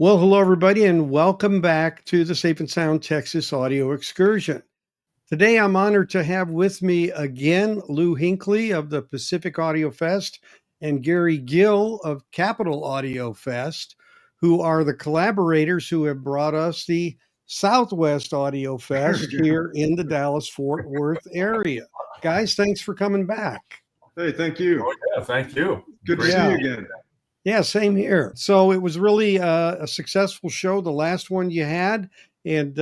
Well, hello, everybody, and welcome back to the Safe and Sound Texas Audio Excursion. Today, I'm honored to have with me again Lou Hinckley of the Pacific Audio Fest and Gary Gill of Capital Audio Fest, who are the collaborators who have brought us the Southwest Audio Fest here in the Dallas-Fort Worth area. Guys, thanks for coming back. Hey, thank you. Oh, yeah, thank you. Good to see you again. Yeah, same here. So it was really a successful show, the last one you had, and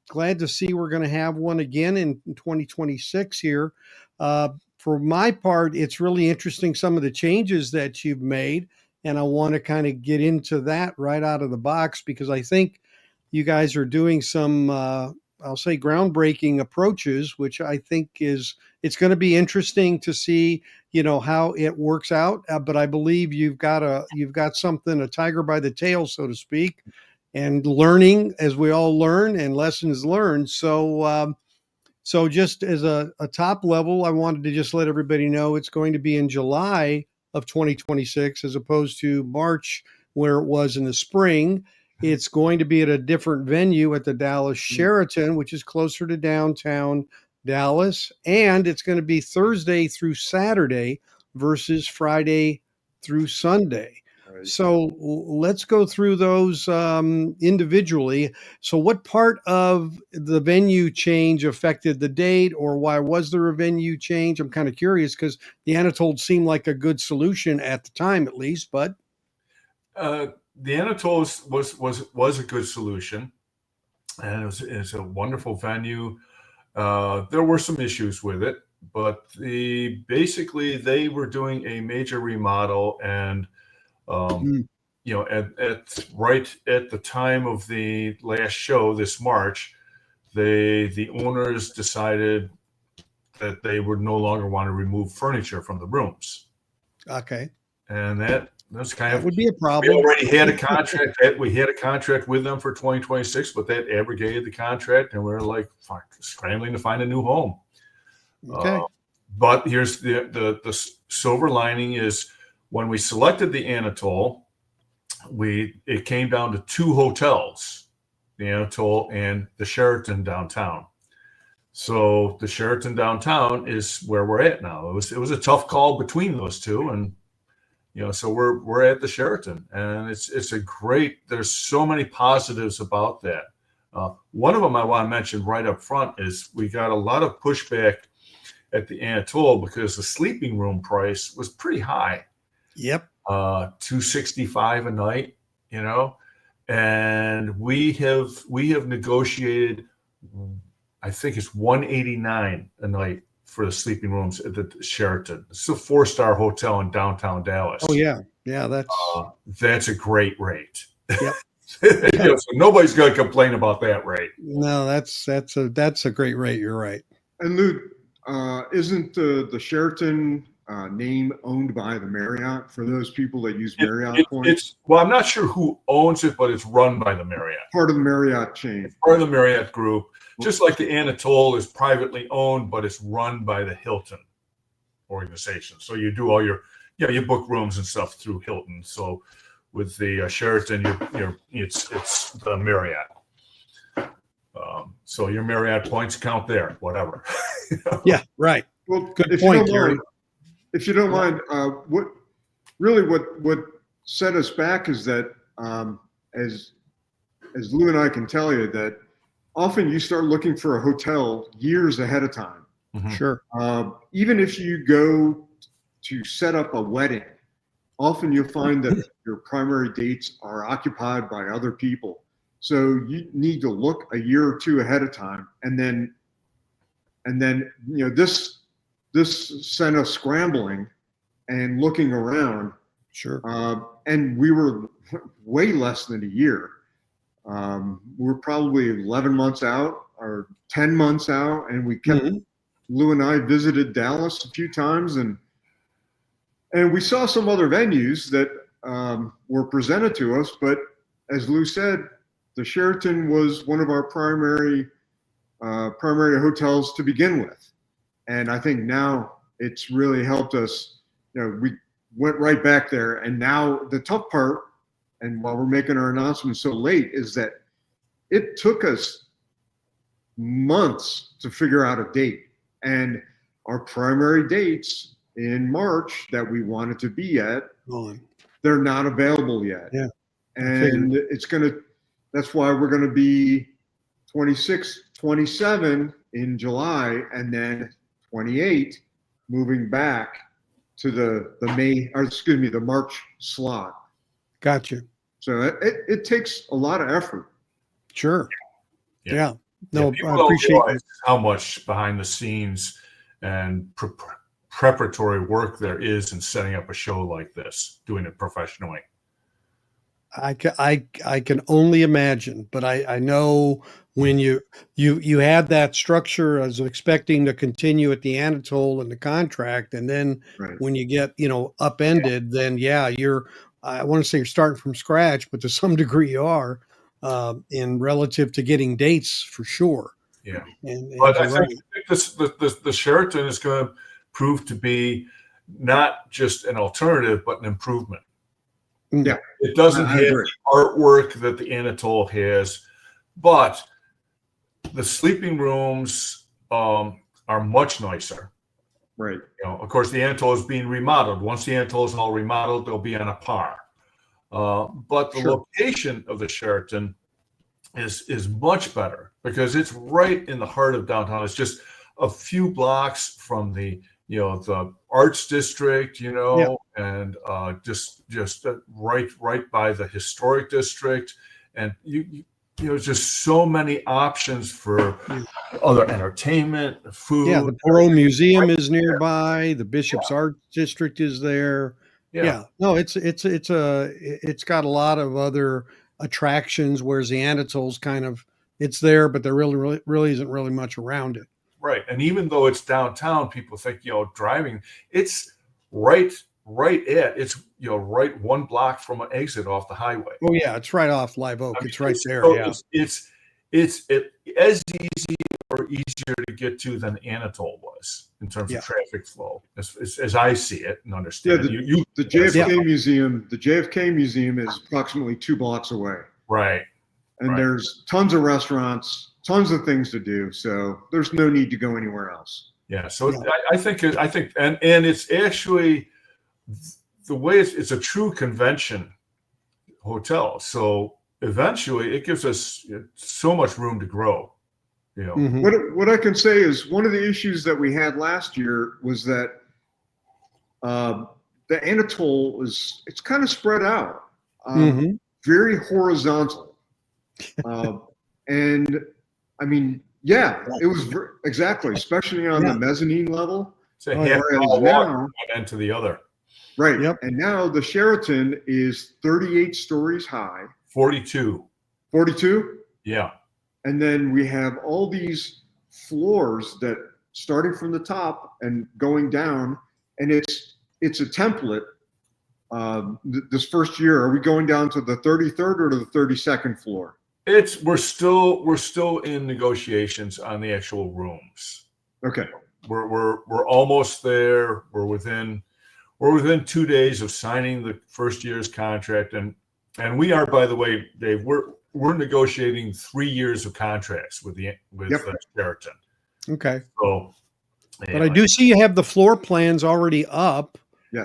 glad to see we're going to have one again in 2026 here. For my part, it's really interesting some of the changes that you've made, and I want to kind of get into that right out of the box because I think you guys are doing some, I'll say, groundbreaking approaches, which I think it's going to be interesting to see how it works out, but I believe you've got something, a tiger by the tail, so to speak, and learning as we all learn and lessons learned. So just as a top level, I wanted to just let everybody know it's going to be in July of 2026 as opposed to March where it was in the spring. It's going to be at a different venue at the Dallas Sheraton, which is closer to downtown Dallas, and it's going to be Thursday through Saturday versus Friday through Sunday. Right. So let's go through those individually. So what part of the venue change affected the date, or why was there a venue change? I'm kind of curious because the Anatole seemed like a good solution at the time, at least, but the Anatole was a good solution, and it's a wonderful venue. There were some issues with it, but basically they were doing a major remodel, and right at the time of the last show this March, the owners decided that they would no longer want to remove furniture from the rooms. Okay, and that's kind of would be a problem. We already had a contract. We had a contract with them for 2026, but that abrogated the contract, and we're like scrambling to find a new home. Okay. But here's the silver lining is when we selected the Anatole, it came down to two hotels, the Anatole and the Sheraton downtown. So the Sheraton downtown is where we're at now. It was a tough call between those two, and so we're at the Sheraton, and it's a great. There's so many positives about that. One of them I want to mention right up front is we got a lot of pushback at the Anatole because the sleeping room price was pretty high. Yep. $265 a night, and we have negotiated. I think it's $189 a night for the sleeping rooms at the Sheraton. It's a 4-star hotel in downtown Dallas. Oh yeah, that's a great rate. Yep. So nobody's going to complain about that rate. No, that's a great rate. You're right. And Lou, isn't the Sheraton name owned by the Marriott for those people that use Marriott points? Well, I'm not sure who owns it, but it's run by the Marriott. Part of the Marriott chain. It's part of the Marriott group. Just like the Anatole is privately owned, but it's run by the Hilton organization. So you do all you book rooms and stuff through Hilton. So with the Sheraton, it's the Marriott. So your Marriott points count there, whatever. Yeah, right. Well, good point, Gary. If you don't mind, what set us back is that as Lou and I can tell you that often you start looking for a hotel years ahead of time. Mm-hmm. Sure. Even if you go to set up a wedding, often you'll find that your primary dates are occupied by other people. So you need to look a year or two ahead of time, and then this sent us scrambling and looking around. Sure. And we were way less than a year. We're probably 11 months out or 10 months out, and we kept. Lou and I visited Dallas a few times, and we saw some other venues that were presented to us. But as Lou said, the Sheraton was one of our primary hotels to begin with, and I think now it's really helped us. We went right back there, and now the tough part and while we're making our announcement so late, is that it took us months to figure out a date. And our primary dates in March that we wanted to be at, they're not available yet. Yeah. And that's why we're going to be 26, 27 in July, and then 28 moving back to the March slot. Gotcha. So it takes a lot of effort. Sure. Yeah. No, people I appreciate don't realize how much behind the scenes and preparatory work there is in setting up a show like this, doing it professionally. I can only imagine, but I know when you had that structure, I was expecting to continue at the Anatole and the contract, and then when you get upended, then I want to say you're starting from scratch, but to some degree you are, in relative to getting dates for sure. Yeah, and but I think the Sheraton is going to prove to be not just an alternative, but an improvement. Yeah, it doesn't have the artwork that the Anatole has, but the sleeping rooms are much nicer. Right. Of course, the Anatole is being remodeled. Once the Anatole is all remodeled, they'll be on a par. But the location of the Sheraton is much better because it's right in the heart of downtown. It's just a few blocks from the arts district, and just right by the historic district, and just so many options for other entertainment, food. Yeah, the Perot Museum is nearby. The Bishop's Art District is there. Yeah. No, it's got a lot of other attractions, whereas the Anatole's kind of it's there, but there really isn't really much around it. Right. And even though it's downtown, people think, driving, it's right one block from an exit off the highway. Oh yeah, it's right off Live Oak. It's right there. So yeah. It's as easy or easier to get to than Anatole was in terms of traffic flow, as I see it and understand. Yeah, the JFK Museum. The JFK Museum is approximately 2 blocks away. Right. And there's tons of restaurants, tons of things to do. So there's no need to go anywhere else. Yeah. So I think, and it's actually the way it's a true convention hotel. So eventually it gives us so much room to grow. What I can say is one of the issues that we had last year was that the Anatole it's kind of spread out, very horizontal. And I mean, it was exactly, especially on the mezzanine level. So one end to the other. Right. Yep. And now the Sheraton is 38 stories high. 42. 42? Yeah. And then we have all these floors that starting from the top and going down, and it's a template. This first year, are we going down to the 33rd or to the 32nd floor? We're still in negotiations on the actual rooms. Okay. We're almost there. We're within 2 days of signing the first year's contract, and we are, by the way, Dave, we're negotiating 3 years of contracts with Sheraton. Okay. So, but I do see you have the floor plans already up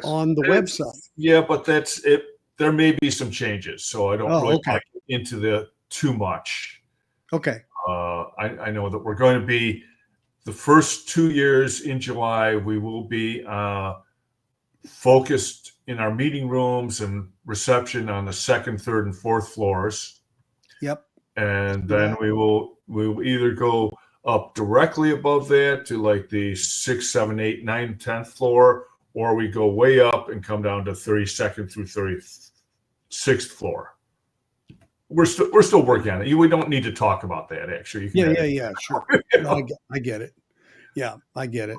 on the website. Yeah, but that's it. There may be some changes, so I don't really want to get into the too much. Okay. I know that we're going to be the first 2 years in July. We will be focused in our meeting rooms and reception on the 2nd, 3rd, and 4th floors. Yep. And then we will either go up directly above that to like the 6th, 7th, 8th, 9th, 10th floor, or we go way up and come down to 32nd through 36th floor. We're still working on it. We don't need to talk about that, actually. Yeah, sure. No, I get it. Yeah, I get it.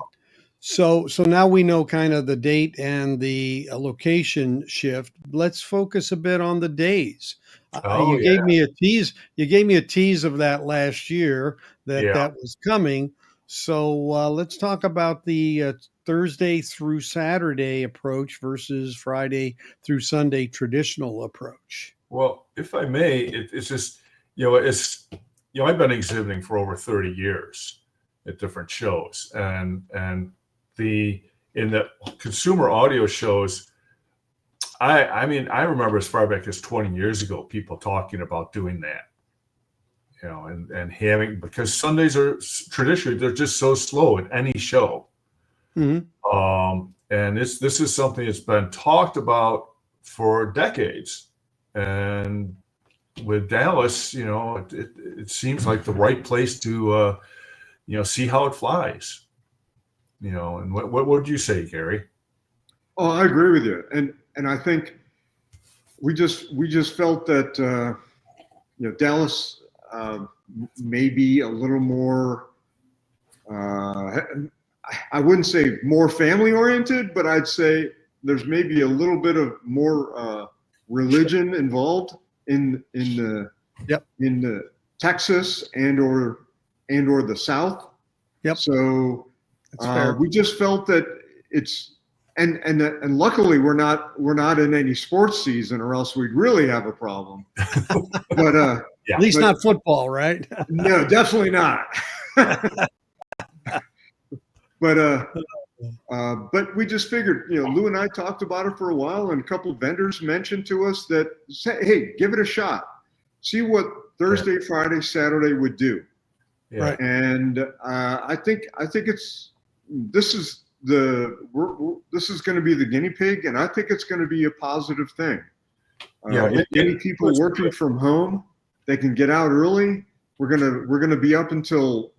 So now we know kind of the date and the location shift. Let's focus a bit on the days. You gave me a tease. You gave me a tease of that last year that was coming. So let's talk about the Thursday through Saturday approach versus Friday through Sunday traditional approach? Well, if I may, it's just, I've been exhibiting for over 30 years at different shows, and in the consumer audio shows, I mean, I remember as far back as 20 years ago, people talking about doing that, and having, because Sundays are traditionally, they're just so slow at any show. And this is something that's been talked about for decades. And with Dallas, it seems like the right place to, see how it flies. And what would you say, Gary? Oh, I agree with you, and I think we just felt that Dallas may be a little more. I wouldn't say more family oriented, but I'd say there's maybe a little bit of more religion involved in the Texas and or the South. Yep. So That's fair. we just felt that it's and luckily we're not in any sports season, or else we'd really have a problem. But at least not football, right? No, definitely not. But we just figured, Lou and I talked about it for a while, and a couple of vendors mentioned to us that, hey, give it a shot, see what Thursday, Friday, Saturday would do. Yeah. Right. And I think this is going to be the guinea pig, and I think it's going to be a positive thing. Many people working from home, they can get out early. We're gonna be up until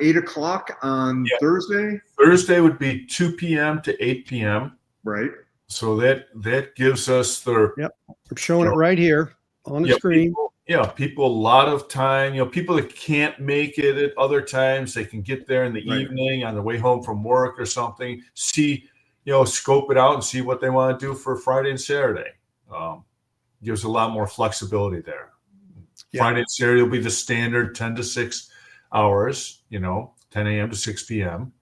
8 o'clock on Thursday. Thursday would be 2 p.m. to 8 p.m. Right. So that gives us the. Yep. I'm showing it right here on the screen. People a lot of time. People that can't make it at other times, they can get there in the evening on the way home from work or something. See, scope it out and see what they want to do for Friday and Saturday. Gives a lot more flexibility there. Yeah. Friday and Saturday will be the standard 10 to 6 hours. 10 a.m. to 6 p.m.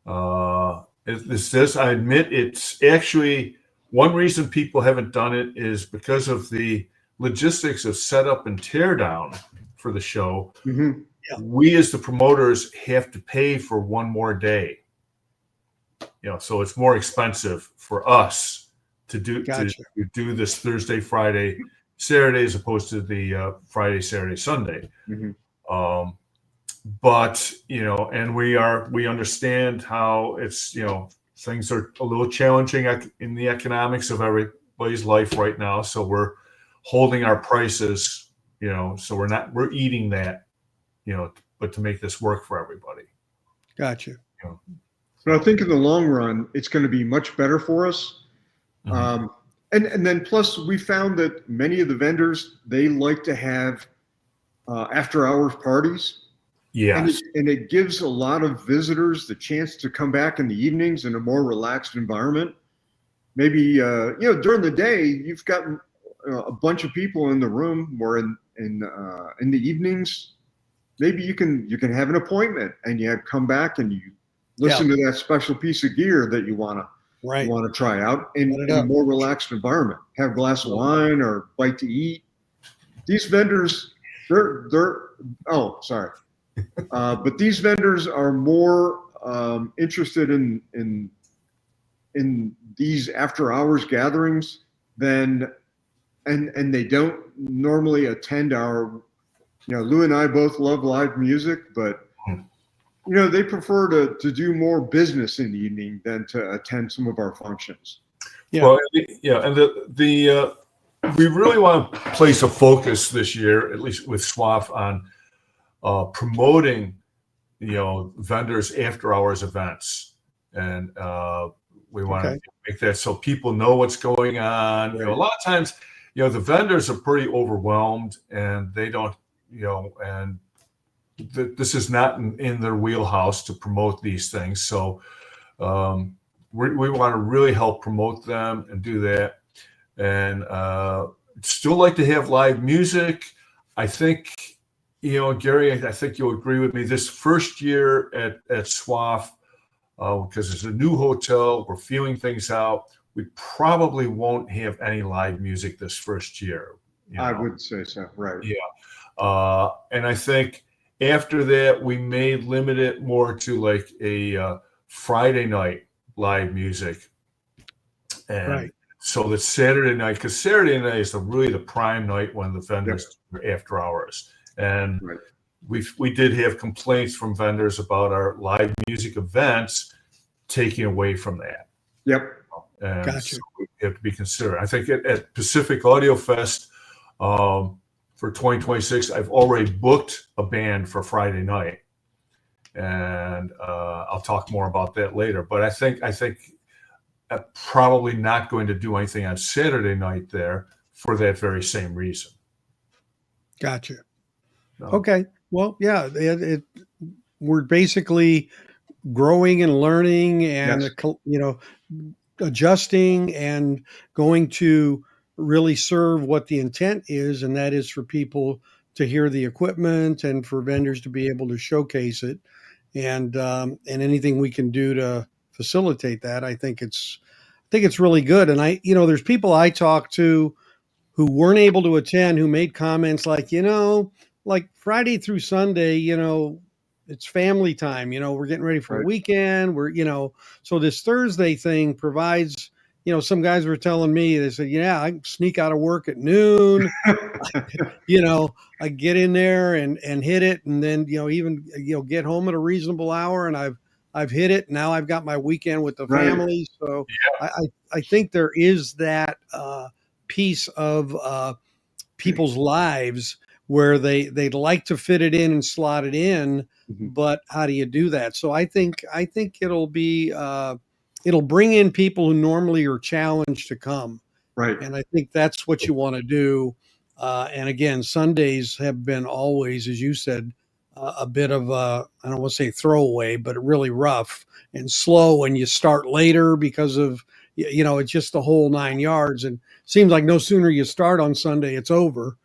I admit, it's actually one reason people haven't done it is because of the logistics of setup and tear down for the show. Mm-hmm. Yeah. We as the promoters have to pay for one more day. So it's more expensive for us to do to do this Thursday, Friday, Saturday as opposed to the Friday, Saturday, Sunday. Mm-hmm. But and we understand how it's things are a little challenging in the economics of everybody's life right now. So we're holding our prices, so we're eating that, but to make this work for everybody. Gotcha. But I think in the long run, it's going to be much better for us. Mm-hmm. And then plus we found that many of the vendors, they like to have after hours parties. Yes. And it gives a lot of visitors the chance to come back in the evenings in a more relaxed environment. Maybe, during the day, you've got a bunch of people in the room, or in the evenings, maybe you can have an appointment and you come back and you listen to that special piece of gear that you want to try out in a more relaxed environment. Have a glass of wine or bite to eat. These vendors, but these vendors are more interested in these after hours gatherings than. And they don't normally attend our, Lou and I both love live music, but, they prefer to do more business in the evening than to attend some of our functions. Yeah. Well, and we really want to place a focus this year, at least with SWAF, on promoting, vendors after hours events. And we want to make that so people know what's going on. Right. A lot of times, the vendors are pretty overwhelmed, and they don't, this is not in their wheelhouse to promote these things. So we want to really help promote them and do that. And still like to have live music. I think, Gary, I think you'll agree with me. This first year at SWAF, because it's a new hotel. We're feeling things out. We probably won't have any live music this first year. I would say so, right. Yeah. And I think after that, we may limit it more to like a Friday night live music. And so that Saturday night, because Saturday night is really the prime night when the vendors do after hours. And we did have complaints from vendors about our live music events taking away from that. Yep. And Gotcha. so we have to be considerate. I think at Pacific Audio Fest for 2026, I've already booked a band for Friday night, and I'll talk more about that later. But I think I'm probably not going to do anything on Saturday night there for that very same reason. Gotcha. No. Okay. Well, yeah, we're basically growing and learning and, adjusting and going to really serve what the intent is. And that is for people to hear the equipment and for vendors to be able to showcase it. And anything we can do to facilitate that, I think it's really good. And there's people I talk to who weren't able to attend, who made comments like, like Friday through Sunday, it's family time, we're getting ready for a weekend. So this Thursday thing provides, some guys were telling me, they said, yeah, I can sneak out of work at noon. I get in there and hit it. And then, even, get home at a reasonable hour, and I've hit it. Now I've got my weekend with the family. So I think there is that, piece of people's lives where they'd like to fit it in and slot it in, but how do you do that? So I think it'll be it'll bring in people who normally are challenged to come, and I think that's what you want to do. And again, Sundays have been always, as you said, a bit of a, I don't want to say throwaway, but really rough and slow when you start later because of, it's just the whole 9 yards. And it seems like no sooner you start on Sunday, it's over.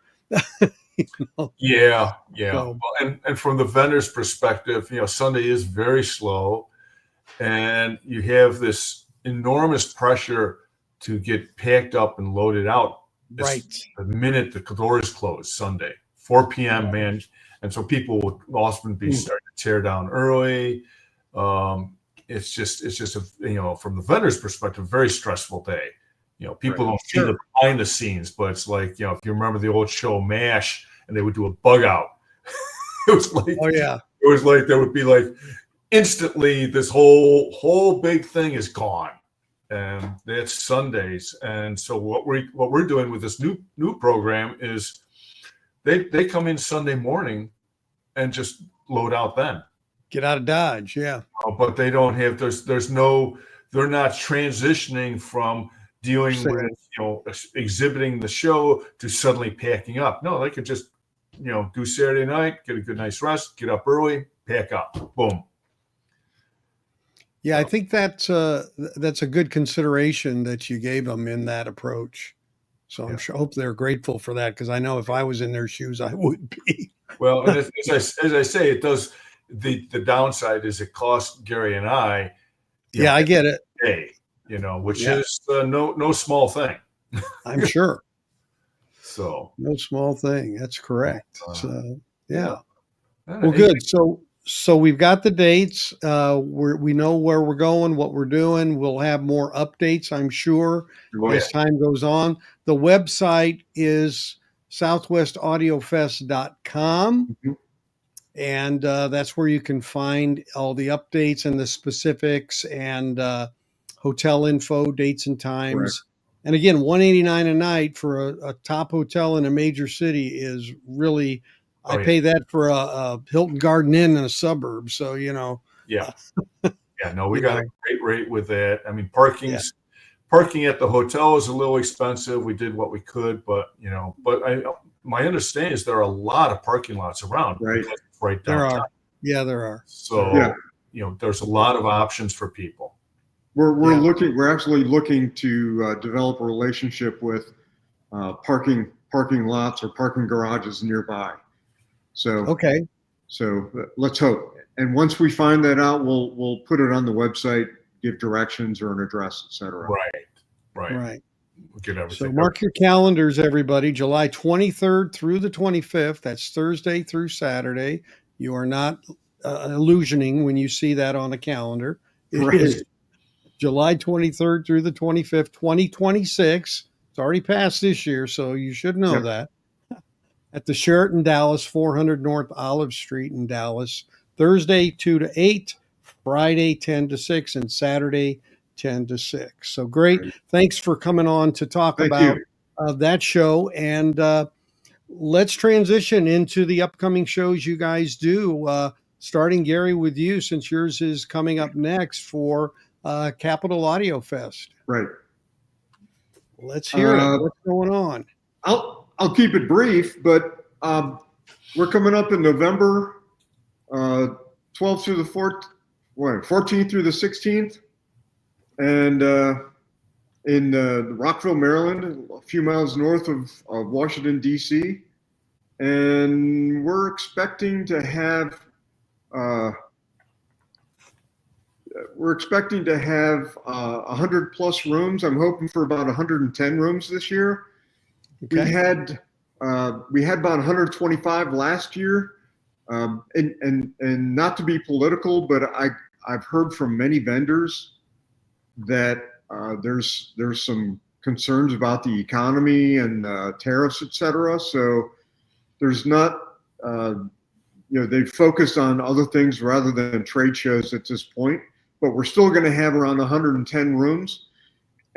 Yeah. So, well, and from the vendor's perspective, Sunday is very slow, and you have this enormous pressure to get packed up and loaded out. Right. The minute the doors close Sunday, 4 p.m., man. And so people will often be starting to tear down early. It's just from the vendor's perspective, very stressful day. People don't see the behind the scenes, but it's like, if you remember the old show MASH, and they would do a bug out. It was like, it was like there would be like instantly this whole big thing is gone. And that's Sundays. And so what we're doing with this new program is they come in Sunday morning and just load out then. Get out of Dodge, yeah. But they don't have they're not transitioning from dealing with exhibiting the show to suddenly packing up. No, they could just do Saturday night, get a good night's rest, get up early, pack up, boom. Yeah, I think that's a good consideration that you gave them in that approach. So I hope they're grateful for that, because I know if I was in their shoes, I would be. Well, and as I say, it does. The downside is it costs Gary and I. I get it. Which is no small thing. I'm sure. So no small thing. That's correct. So yeah. Well, good. So we've got the dates. We know where we're going, what we're doing. We'll have more updates, I'm sure, as time goes on. The website is southwestaudiofest.com. And that's where you can find all the updates and the specifics and hotel info, dates and times. Correct. And again, $189 a night for a top hotel in a major city is really, I pay that for a Hilton Garden Inn in a suburb. So, we got a great rate with that. I mean, parking at the hotel is a little expensive. We did what we could, but my understanding is there are a lot of parking lots around. Right downtown. There are. So, there's a lot of options for people. We're actually looking to develop a relationship with parking lots or parking garages nearby. So let's hope. And once we find that out, we'll put it on the website, give directions or an address, etc. Right. We'll get everything. So mark your calendars, everybody. July 23rd through the 25th. That's Thursday through Saturday. You are not illusioning when you see that on the calendar. It is July 23rd through the 25th, 2026. It's already passed this year, so you should know that. At the Sheraton Dallas, 400 North Olive Street in Dallas. Thursday, 2 to 8, Friday, 10 to 6, and Saturday, 10 to 6. So great. Thanks for coming on to talk about that show. And let's transition into the upcoming shows you guys do, starting, Gary, with you, since yours is coming up next for Capital Audio Fest. Right. Let's hear it. What's going on? I'll keep it brief, but we're coming up in November 12th through the 14th through the 16th, and in Rockville, Maryland, a few miles north of Washington, D.C. And we're expecting to have 100 plus rooms. I'm hoping for about 110 rooms this year. Okay. We had about 125 last year. And not to be political, but I've heard from many vendors that there's some concerns about the economy and tariffs, et cetera. So there's not, they've focused on other things rather than trade shows at this point. But we're still going to have around 110 rooms,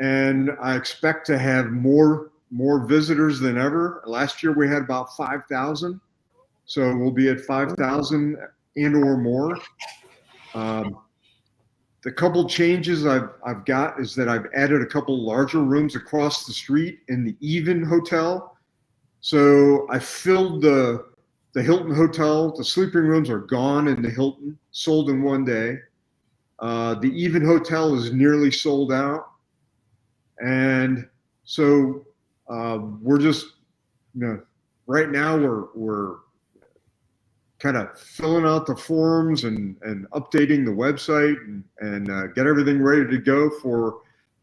and I expect to have more visitors than ever. Last year we had about 5,000. So we'll be at 5,000 and or more. The couple changes I've got is that I've added a couple larger rooms across the street in the Even Hotel. So I filled the Hilton Hotel. The sleeping rooms are gone in the Hilton, sold in one day. The Even Hotel is nearly sold out. And so we're just, right now we're kind of filling out the forms and updating the website and get everything ready to go for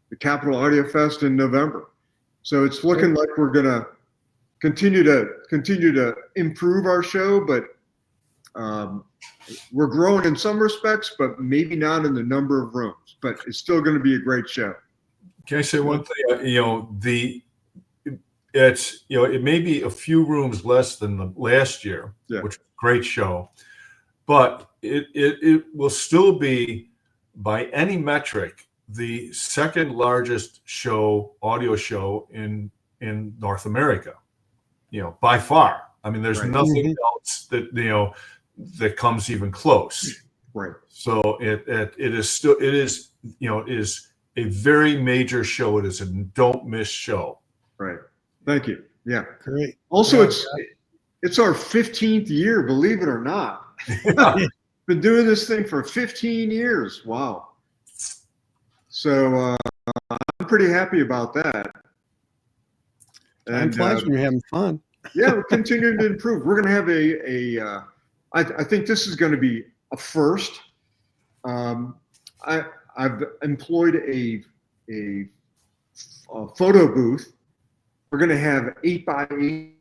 the Capital Audio Fest in November. So it's looking like we're going to continue to improve our show, but we're growing in some respects, but maybe not in the number of rooms. But it's still going to be a great show. Can I say one thing? It may be a few rooms less than the last year, which was a great show, but it will still be, by any metric, the second largest audio show in North America, by far. I mean, there's nothing else that comes even close. Right. So it is a very major show. It is a don't miss show. Right. Thank you. Yeah. Great. Also, it's our 15th year, believe it or not. Been doing this thing for 15 years. Wow. So I'm pretty happy about that. Time flies when you're having fun. Yeah, we're continuing to improve. We're going to have I think this is going to be a first. I've employed a photo booth. We're going to have 8x8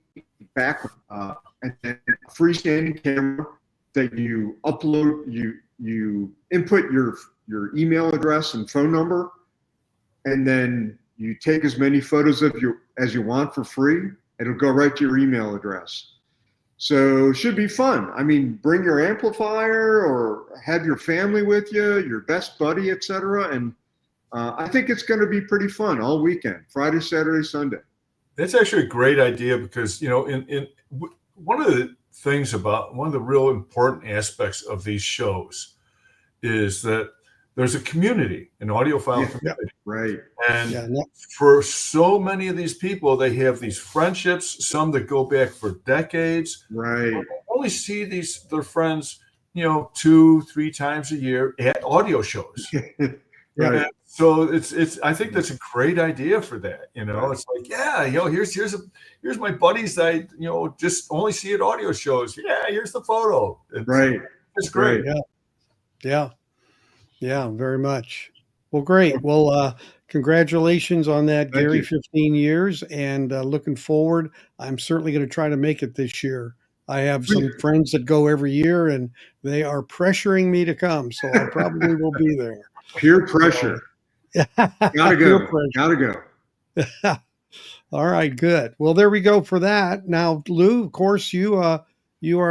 back and then a freestanding camera that you upload. You input your email address and phone number, and then you take as many photos of you as you want for free. It'll go right to your email address. So it should be fun. I mean, bring your amplifier or have your family with you, your best buddy, etc. And I think it's going to be pretty fun all weekend, Friday, Saturday, Sunday. That's actually a great idea because, in one of the real important aspects of these shows is that there's a community, an audiophile community. Right. And for so many of these people, they have these friendships, some that go back for decades. Right. They only see their friends, 2-3 times a year at audio shows. Right. And so I think that's a great idea for that. It's like, here's my buddies that I, just only see at audio shows. Yeah, here's the photo. Right. It's great. Yeah. Yeah. Yeah. Very much. Well, great. Well, congratulations on that, Thank Gary, you. 15 years, and looking forward. I'm certainly going to try to make it this year. I have some friends that go every year, and they are pressuring me to come, so I probably will be there. Peer So, pressure. Gotta peer go. pressure. Gotta go. All right, good. Well, there we go for that. Now, Lou, of course, you are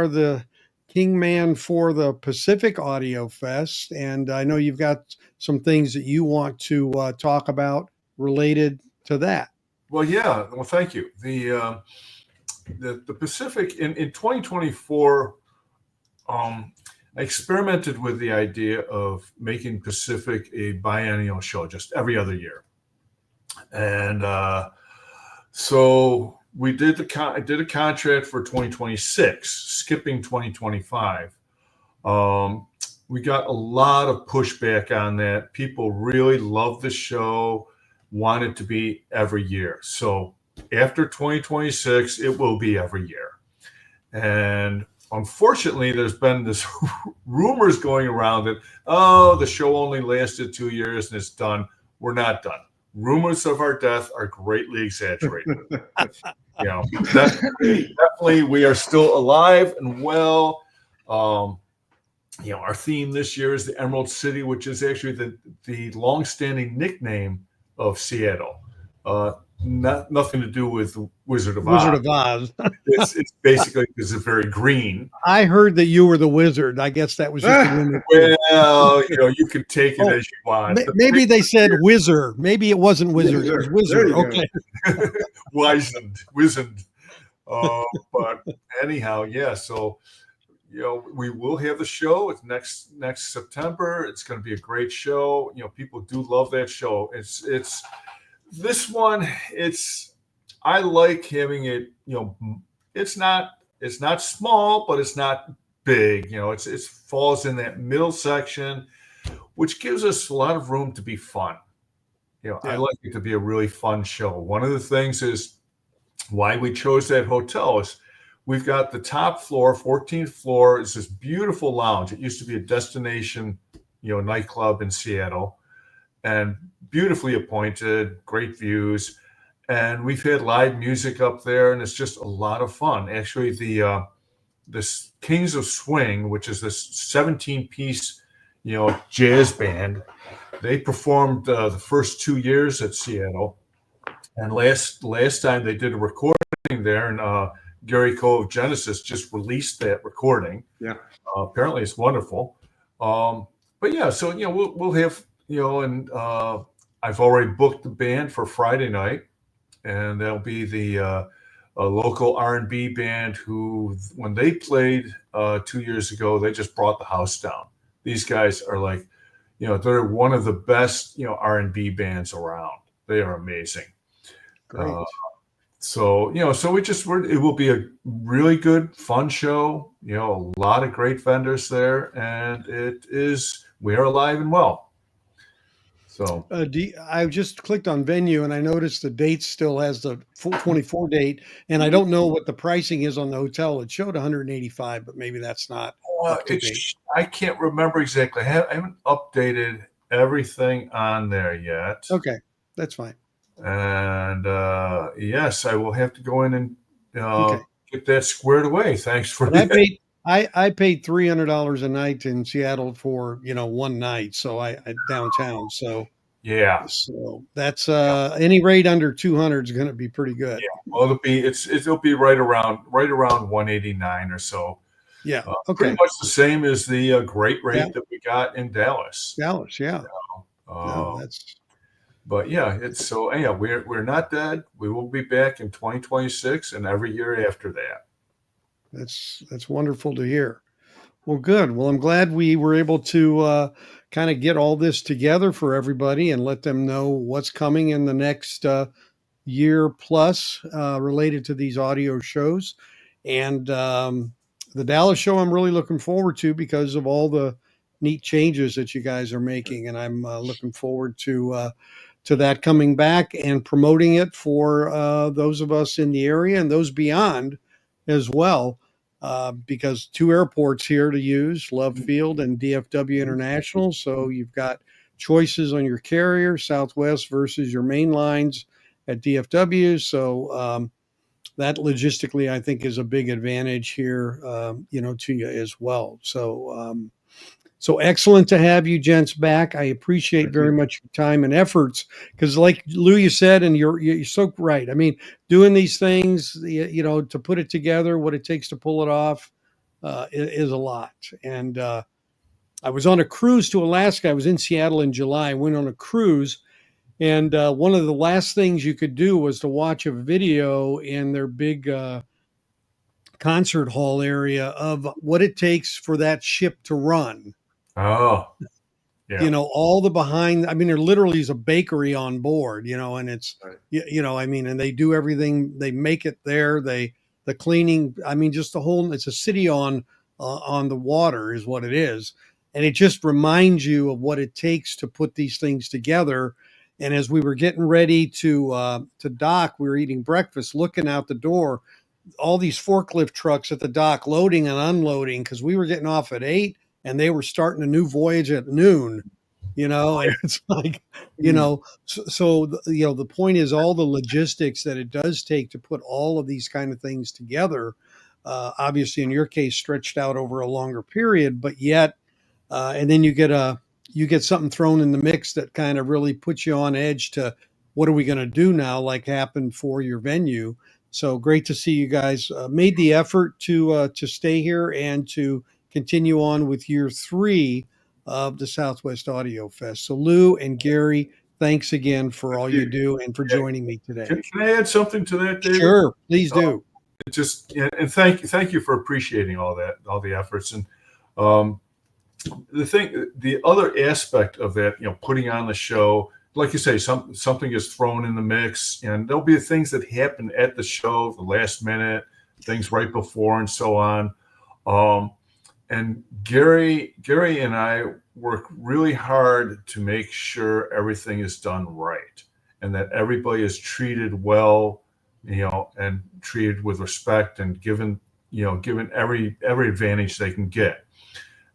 the king man for the Pacific Audio Fest, and I know you've got some things that you want to talk about related to that. Well, yeah. Well, thank you. The Pacific in 2024, I experimented with the idea of making Pacific a biennial show, just every other year, and so we did I did a contract for 2026, skipping 2025. We got a lot of pushback on that. People really love the show, want it to be every year. So after 2026, it will be every year. And unfortunately, there's been this rumors going around that, oh, the show only lasted 2 years and it's done. We're not done. Rumors of our death are greatly exaggerated. Definitely we are still alive and well. Our theme this year is the Emerald City, which is actually the long-standing nickname of Seattle. Nothing to do with Wizard of Wizard Oz. of Oz. It's basically because it's very green. I heard that you were the wizard. I guess that was just a rumor. Well, you can take it as you want. Maybe they said wizard. Maybe it wasn't wizard. It was wizard. Okay. Wizened. But anyhow, yeah. So we will have the show. It's next September. It's going to be a great show. People do love that show. It's this one. I like having it. It's not small, but it's not big. It falls in that middle section, which gives us a lot of room to be fun. I like it to be a really fun show. One of the things is why we chose that hotel is we've got the top floor, 14th floor, is this beautiful lounge. It used to be a destination, nightclub in Seattle, and beautifully appointed, great views. And we've had live music up there, and it's just a lot of fun. Actually, this Kings of Swing, which is this 17-piece, jazz band, they performed the first 2 years at Seattle. And last time they did a recording there, and Gary Cole of Genesis just released that recording. Yeah. Apparently it's wonderful. But yeah, so we'll have and I've already booked the band for Friday night, and that'll be the a local R&B band who, when they played 2 years ago, they just brought the house down. These guys are like, they're one of the best R&B bands around. They are amazing. Great. So it will be a really good, fun show. A lot of great vendors there, and we are alive and well. So I just clicked on venue and I noticed the date still has the full 24 date, and I don't know what the pricing is on the hotel. It showed 185, but maybe that's not up to date. I can't remember exactly. I haven't updated everything on there yet. Okay, that's fine. And yes, I will have to go in and get that squared away. Thanks for that. I paid $300 a night in Seattle for one night, so I downtown. So yeah, so that's any rate under 200 is going to be pretty good. Yeah, well, it'll be right around 189 or so. Yeah, okay. Pretty much the same as the great rate that we got in Dallas. Dallas, yeah. That's. But yeah, we're not dead. We will be back in 2026 and every year after that. That's wonderful to hear. Well, good. Well, I'm glad we were able to kind of get all this together for everybody and let them know what's coming in the next year plus related to these audio shows. And the Dallas show I'm really looking forward to because of all the neat changes that you guys are making. And I'm looking forward to that coming back and promoting it for those of us in the area and those beyond as well. because two airports here to use, Love Field and DFW International. So you've got choices on your carrier, Southwest versus your main lines at DFW. So that logistically, I think, is a big advantage here, to you as well. So excellent to have you gents back. I appreciate very much your time and efforts because, like Lou, you said, and you're so right. I mean, doing these things, to put it together, what it takes to pull it off, is a lot. And I was on a cruise to Alaska. I was in Seattle in July. I went on a cruise, and one of the last things you could do was to watch a video in their big concert hall area of what it takes for that ship to run. Oh, yeah. All the behind, I mean, there literally is a bakery on board, and it's, Right. and they do everything, they make it there. The cleaning, I mean, just the whole, it's a city on the water is what it is. And it just reminds you of what it takes to put these things together. And as we were getting ready to dock, we were eating breakfast, looking out the door, all these forklift trucks at the dock loading and unloading because we were getting off at 8 and they were starting a new voyage at noon, and it's like, so the point is all the logistics that it does take to put all of these kind of things together, obviously in your case stretched out over a longer period, but yet, and then you get something thrown in the mix that kind of really puts you on edge to what are we going to do now, like happened for your venue. So great to see you guys made the effort to stay here and to continue on with year 3 of the Southwest Audio Fest. So Lou and Gary, thanks again for all you do and for joining me today. Can I add something to that, David? Sure, please do. And thank you for appreciating all the efforts. And the other aspect of that, putting on the show, like you say, something is thrown in the mix, and there'll be things that happen at the show, the last minute, things right before, and so on. And Gary and I work really hard to make sure everything is done right, and that everybody is treated well, and treated with respect, and given every advantage they can get.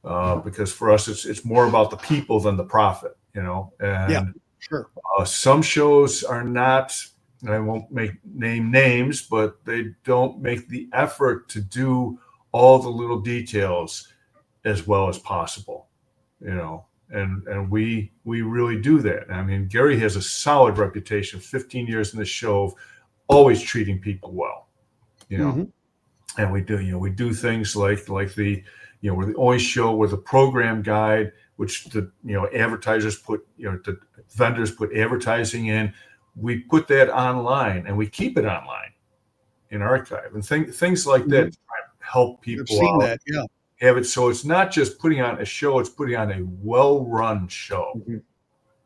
Because for us, it's more about the people than the profit, And yeah, sure. Some shows are not, and I won't name names, but they don't make the effort to do all the little details as well as possible, and we really do that. I mean, Gary has a solid reputation, 15 years in the show, of always treating people well, and we do things like the, we're the only show with a program guide, which the advertisers put, the vendors put advertising in. We put that online and we keep it online in archive, and things like that help people I've seen out. that, yeah. Have it so it's not just putting on a show, it's putting on a well-run show,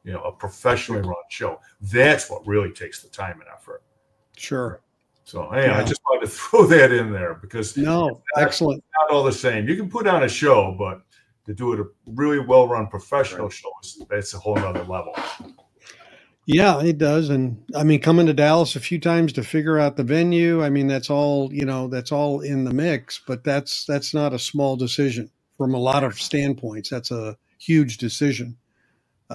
a professionally run show. That's what really takes the time and effort. Sure. So I just wanted to throw that in there because excellent. Not all the same. You can put on a show, but to do it a really well-run professional show, that's a whole other level. Yeah, it does. And I mean, coming to Dallas a few times to figure out the venue, I mean, that's all, that's all in the mix, but that's not a small decision from a lot of standpoints. That's a huge decision.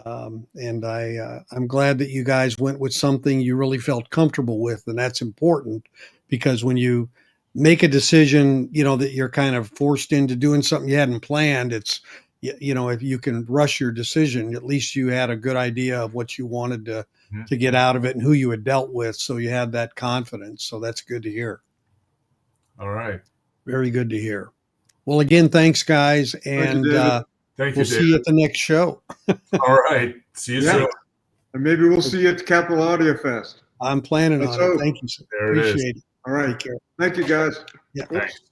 And I'm glad that you guys went with something you really felt comfortable with. And that's important because when you make a decision, that you're kind of forced into doing something you hadn't planned, it's, if you can rush your decision, at least you had a good idea of what you wanted to get out of it and who you had dealt with. So you had that confidence. So that's good to hear. All right. Very good to hear. Well, again, thanks guys. And Thank you, we'll see you at the next show. All right. See you soon. And maybe we'll see you at the Capital Audio Fest. I'm planning on it. Thank you, sir. There it is. Appreciate it. All right. Take care. Thank you, guys. Yeah. Thanks.